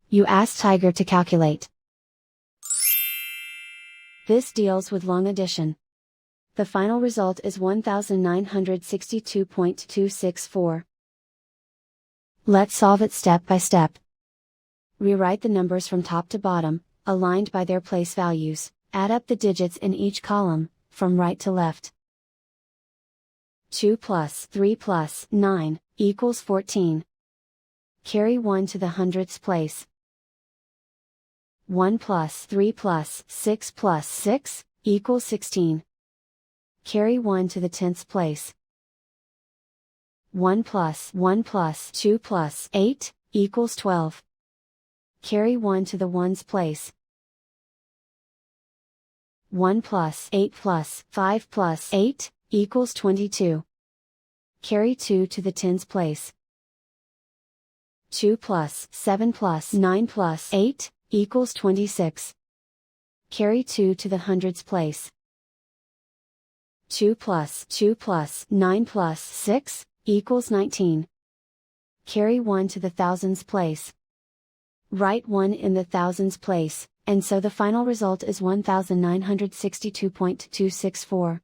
You ask Tiger to calculate. This deals with long addition. The final result is 1962.264. Let's solve it step by step. Rewrite the numbers from top to bottom, aligned by their place values, add up the digits in each column, from right to left. 2 plus 3 plus 9, equals 14. Carry 1 to the hundredths place. 1 plus 3 plus 6 plus 6, equals 16. Carry 1 to the tenths place. 1 plus 2 plus 8, equals 12. Carry 1 to the ones place. 1 plus 8 plus 5 plus 8, equals 22. Carry 2 to the tens place. 2 plus 7 plus 9 plus 8, equals 26. Carry 2 to the hundreds place. 2 plus 9 plus 6, equals 19. Carry 1 to the thousands place. Write 1 in the thousands place, and so the final result is 1962.264.